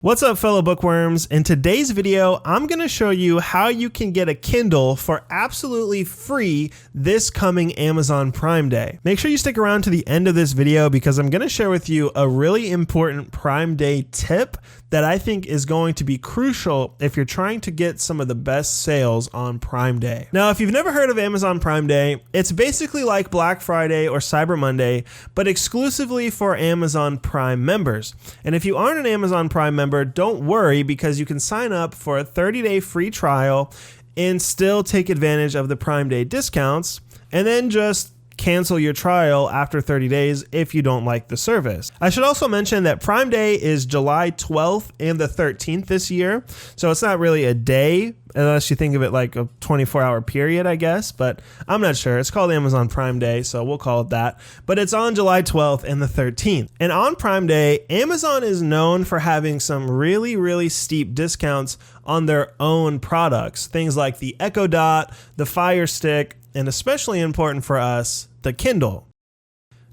What's up, fellow bookworms? In today's video, I'm going to show you how you can get a Kindle for absolutely free this coming Amazon Prime Day. Make sure you stick around to the end of this video because I'm going to share with you a really important Prime Day tip that I think is going to be crucial if you're trying to get some of the best sales on Prime Day. Now, if you've never heard of Amazon Prime Day, it's basically like Black Friday or Cyber Monday, but exclusively for Amazon Prime members. And if you aren't an Amazon Prime member, don't worry because you can sign up for a 30-day free trial and still take advantage of the Prime Day discounts, and then just cancel your trial after 30 days if you don't like the service. I should also mention that Prime Day is July 12th and the 13th this year, so it's not really a day unless you think of it like a 24-hour period, I guess, but I'm not sure. It's called Amazon Prime Day, so we'll call it that. But it's on July 12th and the 13th. And on Prime Day, Amazon is known for having some really steep discounts on their own products. Things like the Echo Dot, the Fire Stick, and especially important for us, the Kindle.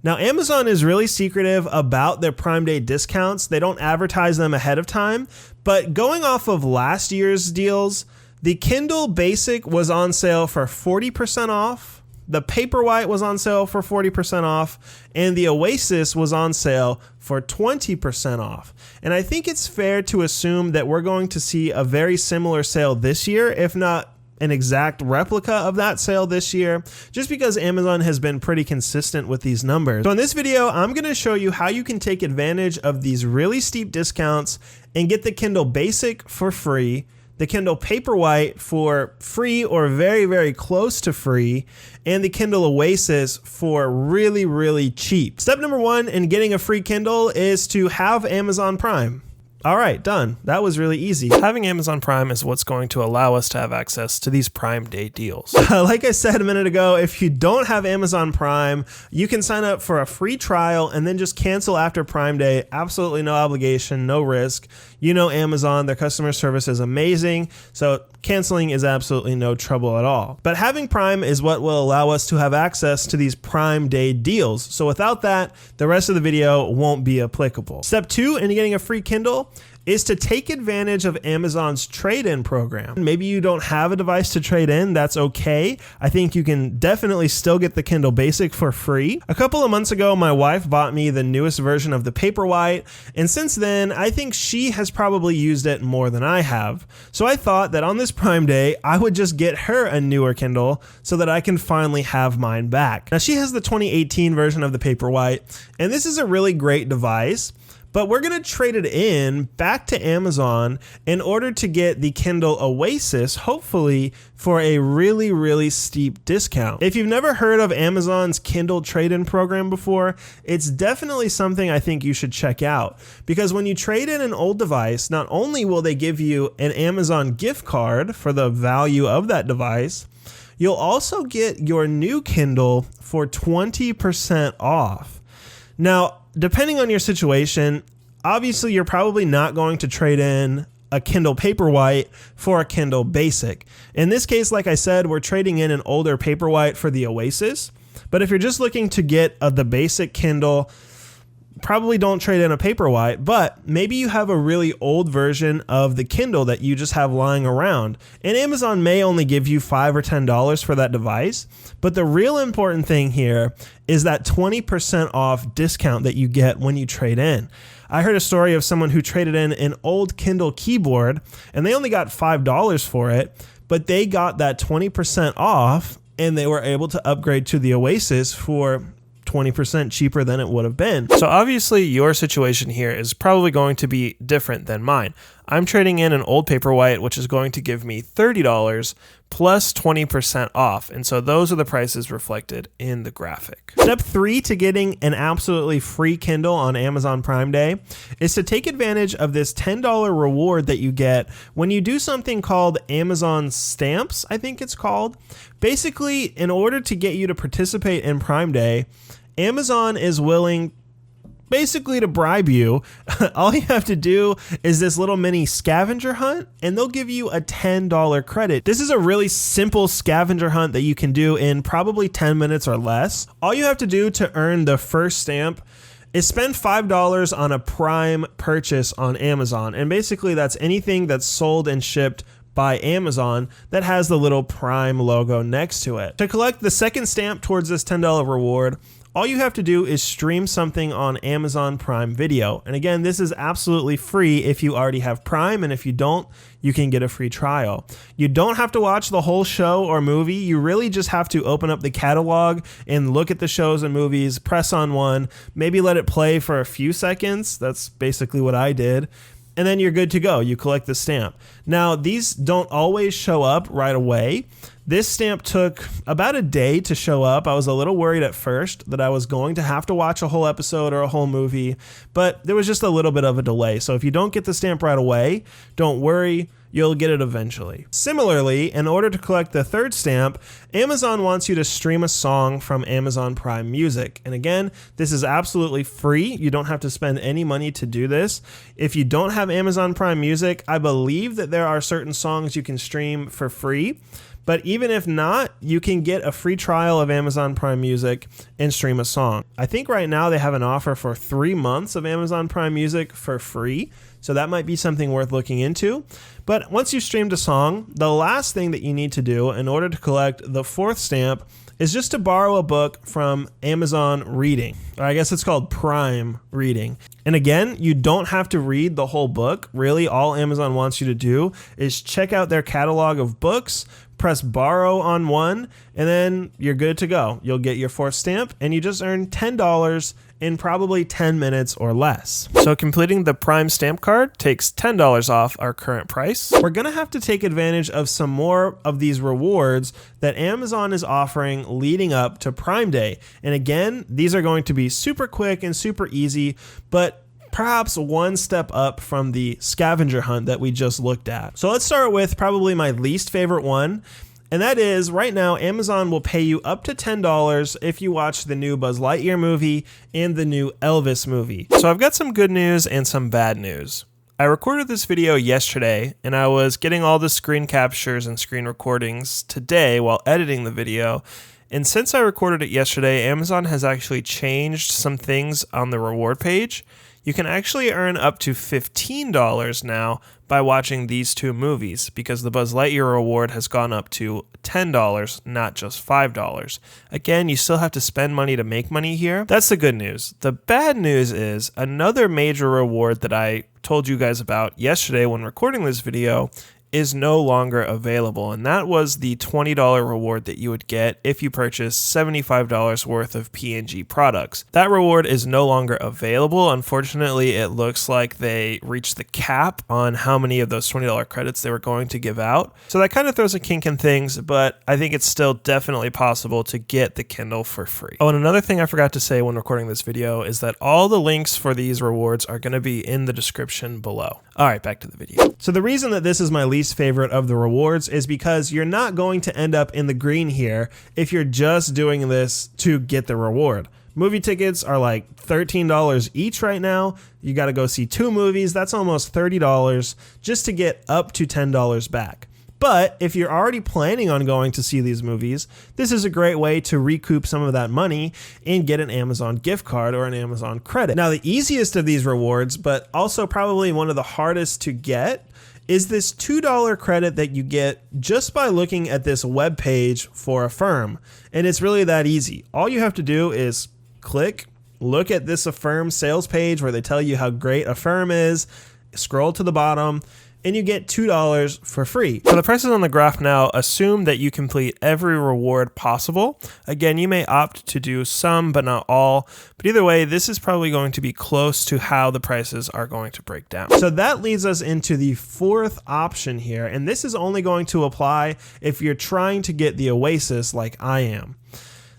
Now, Amazon is really secretive about their Prime Day discounts. They don't advertise them ahead of time, but going off of last year's deals, the Kindle Basic was on sale for 40% off, the Paperwhite was on sale for 40% off, and the Oasis was on sale for 20% off. And I think it's fair to assume that we're going to see a very similar sale this year, if not an exact replica of that sale this year, just because Amazon has been pretty consistent with these numbers. So in this video, I'm going to show you how you can take advantage of these really steep discounts and get the Kindle Basic for free, the Kindle Paperwhite for free or very close to free, and the Kindle Oasis for really cheap. Step number one in getting a free Kindle is to have Amazon Prime. All right, done. That was really easy. Having Amazon Prime is what's going to allow us to have access to these Prime Day deals. Like I said a minute ago, if you don't have Amazon Prime, you can sign up for a free trial and then just cancel after Prime Day. Absolutely no obligation, no risk. You know Amazon, their customer service is amazing, so canceling is absolutely no trouble at all. But having Prime is what will allow us to have access to these Prime Day deals. So without that, the rest of the video won't be applicable. Step two in getting a free Kindle is to take advantage of Amazon's trade-in program. Maybe you don't have a device to trade in, that's okay. I think you can definitely still get the Kindle Basic for free. A couple of months ago, my wife bought me the newest version of the Paperwhite, and since then, I think she has probably used it more than I have. So I thought that on this Prime Day, I would just get her a newer Kindle so that I can finally have mine back. Now, she has the 2018 version of the Paperwhite, and this is a really great device, but we're going to trade it in back to Amazon in order to get the Kindle Oasis, hopefully for a really steep discount. If you've never heard of Amazon's Kindle trade-in program before, it's definitely something I think you should check out. Because when you trade in an old device, not only will they give you an Amazon gift card for the value of that device, you'll also get your new Kindle for 20% off. Now, depending on your situation, obviously you're probably not going to trade in a Kindle Paperwhite for a Kindle Basic. In this case, like I said, we're trading in an older Paperwhite for the Oasis. But if you're just looking to get the basic Kindle, probably don't trade in a Paperwhite, but maybe you have a really old version of the Kindle that you just have lying around. And Amazon may only give you $5 or $10 for that device. But the real important thing here is that 20% off discount that you get when you trade in. I heard a story of someone who traded in an old Kindle keyboard and they only got $5 for it, but they got that 20% off and they were able to upgrade to the Oasis for 20% cheaper than it would have been. So obviously your situation here is probably going to be different than mine. I'm trading in an old Paperwhite, which is going to give me $30 plus 20% off. And so those are the prices reflected in the graphic. Step three to getting an absolutely free Kindle on Amazon Prime Day is to take advantage of this $10 reward that you get when you do something called Amazon Stamps, I think it's called. Basically, in order to get you to participate in Prime Day, Amazon is willing basically to bribe you. All you have to do is this little mini scavenger hunt and they'll give you a $10 credit. This is a really simple scavenger hunt that you can do in probably 10 minutes or less. All you have to do to earn the first stamp is spend $5 on a Prime purchase on Amazon. And basically that's anything that's sold and shipped by Amazon that has the little Prime logo next to it. To collect the second stamp towards this $10 reward, all you have to do is stream something on Amazon Prime Video. And again, this is absolutely free if you already have Prime, and if you don't, you can get a free trial. You don't have to watch the whole show or movie. You really just have to open up the catalog and look at the shows and movies, press on one, maybe let it play for a few seconds. That's basically what I did. And then you're good to go. You collect the stamp. Now, these don't always show up right away. This stamp took about a day to show up. I was a little worried at first that I was going to have to watch a whole episode or a whole movie, but there was just a little bit of a delay. So if you don't get the stamp right away, don't worry. You'll get it eventually. Similarly, in order to collect the third stamp, Amazon wants you to stream a song from Amazon Prime Music. And again, this is absolutely free. You don't have to spend any money to do this. If you don't have Amazon Prime Music, I believe that there are certain songs you can stream for free. But even if not, you can get a free trial of Amazon Prime Music and stream a song. I think right now they have an offer for 3 months of Amazon Prime Music for free. So that might be something worth looking into. But once you've streamed a song, the last thing that you need to do in order to collect the fourth stamp is just to borrow a book from Amazon Reading. Or I guess it's called Prime Reading. And again, you don't have to read the whole book. Really, all Amazon wants you to do is check out their catalog of books, press borrow on one, and then you're good to go. You'll get your fourth stamp, and you just earn $10 in probably 10 minutes or less. So completing the Prime stamp card takes $10 off our current price. We're gonna have to take advantage of some more of these rewards that Amazon is offering leading up to Prime Day. And again, these are going to be super quick and super easy, but perhaps one step up from the scavenger hunt that we just looked at. So let's start with probably my least favorite one. And that is, right now, Amazon will pay you up to $10 if you watch the new Buzz Lightyear movie and the new Elvis movie. So I've got some good news and some bad news. I recorded this video yesterday, and I was getting all the screen captures and screen recordings today while editing the video. And since I recorded it yesterday, Amazon has actually changed some things on the reward page. You can actually earn up to $15 now by watching these two movies, because the Buzz Lightyear reward has gone up to $10, not just $5. Again, you still have to spend money to make money here. That's the good news. The bad news is another major reward that I told you guys about yesterday when recording this video is no longer available, and that was the $20 reward that you would get if you purchase $75 worth of P&G products. That reward is no longer available. Unfortunately, it looks like they reached the cap on how many of those $20 credits they were going to give out. So that kind of throws a kink in things, but I think it's still definitely possible to get the Kindle for free. Oh, and another thing I forgot to say when recording this video is that all the links for these rewards are going to be in the description below. All right, back to the video. So the reason that this is my least favorite of the rewards is because you're not going to end up in the green here if you're just doing this to get the reward. Movie tickets are like $13 each right now. You got to go see 2 movies. That's almost $30 just to get up to $10 back. But if you're already planning on going to see these movies, this is a great way to recoup some of that money and get an Amazon gift card or an Amazon credit. Now, the easiest of these rewards, but also probably one of the hardest to get, is this $2 credit that you get just by looking at this web page for Affirm. And it's really that easy. All you have to do is click, look at this Affirm sales page where they tell you how great Affirm is, scroll to the bottom, and you get $2 for free. So the prices on the graph now assume that you complete every reward possible. Again, you may opt to do some, but not all. But either way, this is probably going to be close to how the prices are going to break down. So that leads us into the fourth option here. And this is only going to apply if you're trying to get the Oasis like I am.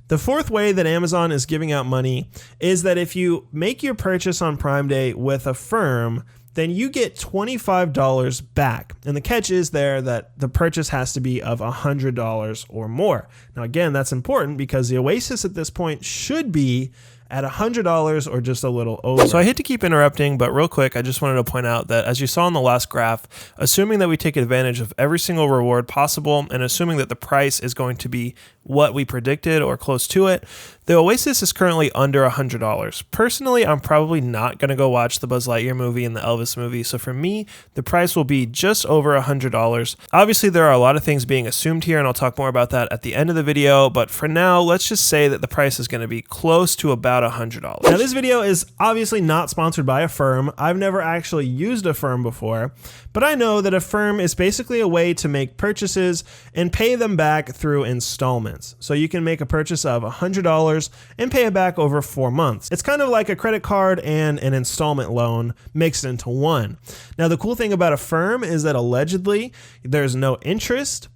The fourth way that Amazon is giving out money is that if you make your purchase on Prime Day with Affirm, then you get $25 back. And the catch is there that the purchase has to be of $100 or more. Now, again, that's important because the Oasis at this point should be at $100 or just a little over. So I hate to keep interrupting, but real quick, I just wanted to point out that as you saw in the last graph, assuming that we take advantage of every single reward possible and assuming that the price is going to be what we predicted or close to it, the Oasis is currently under $100. Personally, I'm probably not going to go watch the Buzz Lightyear movie and the Elvis movie, so for me, the price will be just over $100. Obviously, there are a lot of things being assumed here, and I'll talk more about that at the end of the video, but for now, let's just say that the price is going to be close to about $100. Now, this video is obviously not sponsored by Affirm. I've never actually used Affirm before, but I know that Affirm is basically a way to make purchases and pay them back through installments. So you can make a purchase of $100 and pay it back over 4 months. It's kind of like a credit card and an installment loan mixed into one. Now, the cool thing about Affirm is that allegedly there's no interest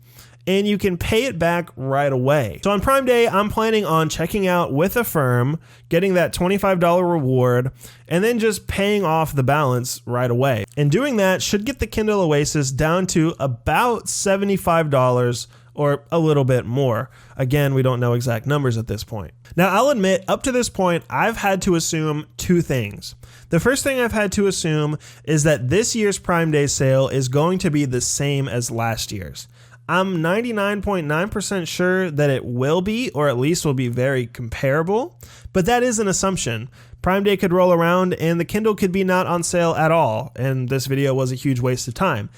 and you can pay it back right away. So on Prime Day, I'm planning on checking out with Affirm, getting that $25 reward, and then just paying off the balance right away. And doing that should get the Kindle Oasis down to about $75 or a little bit more. Again, we don't know exact numbers at this point. Now, I'll admit, up to this point, I've had to assume two things. The first thing I've had to assume is that this year's Prime Day sale is going to be the same as last year's. I'm 99.9% sure that it will be, or at least will be very comparable, but that is an assumption. Prime Day could roll around and the Kindle could be not on sale at all, and this video was a huge waste of time.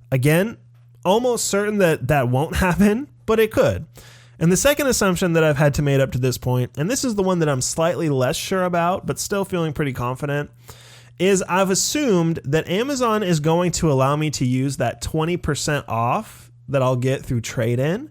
Again, almost certain that that won't happen, but it could. And the second assumption that I've had to make up to this point, and this is the one that I'm slightly less sure about, but still feeling pretty confident, is I've assumed that Amazon is going to allow me to use that 20% off that I'll get through trade-in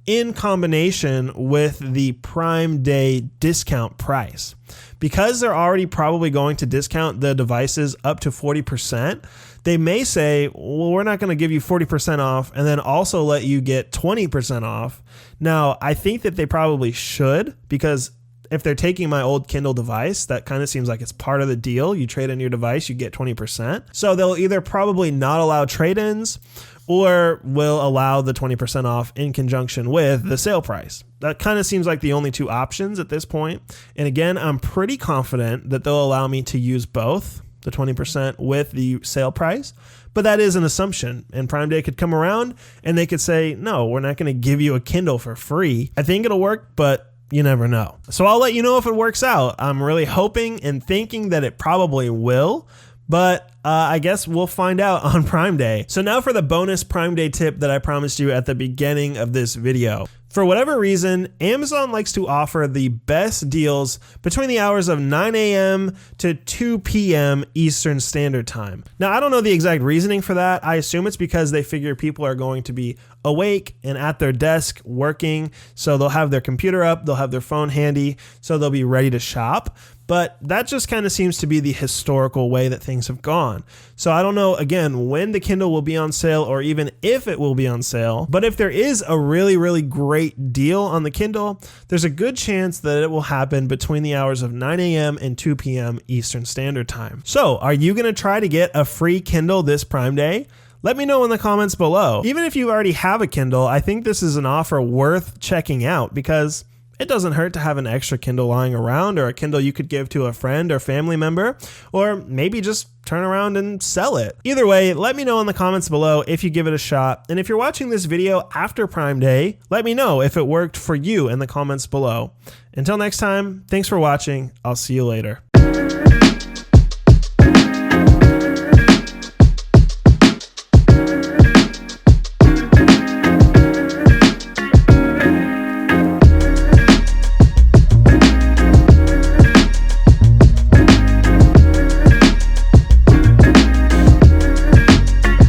in combination with the Prime Day discount price. Because they're already probably going to discount the devices up to 40%, they may say, well, we're not going to give you 40% off and then also let you get 20% off. Now, I think that they probably should, because if they're taking my old Kindle device, that kind of seems like it's part of the deal. You trade in your device, you get 20%. So they'll either probably not allow trade-ins or will allow the 20% off in conjunction with the sale price. That kind of seems like the only two options at this point. And again, I'm pretty confident that they'll allow me to use both, the 20% with the sale price, but that is an assumption. And Prime Day could come around and they could say, no, we're not going to give you a Kindle for free. I think it'll work, but you never know. So I'll let you know if it works out. I'm really hoping and thinking that it probably will, but I guess we'll find out on Prime Day. So now for the bonus Prime Day tip that I promised you at the beginning of this video. For whatever reason, Amazon likes to offer the best deals between the hours of 9 a.m. to 2 p.m. Eastern Standard Time. Now, I don't know the exact reasoning for that. I assume it's because they figure people are going to be awake and at their desk working, so they'll have their computer up, they'll have their phone handy, so they'll be ready to shop. But that just kind of seems to be the historical way that things have gone. So I don't know, again, when the Kindle will be on sale or even if it will be on sale. But if there is a really, really great deal on the Kindle, there's a good chance that it will happen between the hours of 9 a.m. and 2 p.m. Eastern Standard Time. So are you going to try to get a free Kindle this Prime Day? Let me know in the comments below. Even if you already have a Kindle, I think this is an offer worth checking out because it doesn't hurt to have an extra Kindle lying around, or a Kindle you could give to a friend or family member, or maybe just turn around and sell it. Either way, let me know in the comments below if you give it a shot. And if you're watching this video after Prime Day, let me know if it worked for you in the comments below. Until next time, thanks for watching. I'll see you later.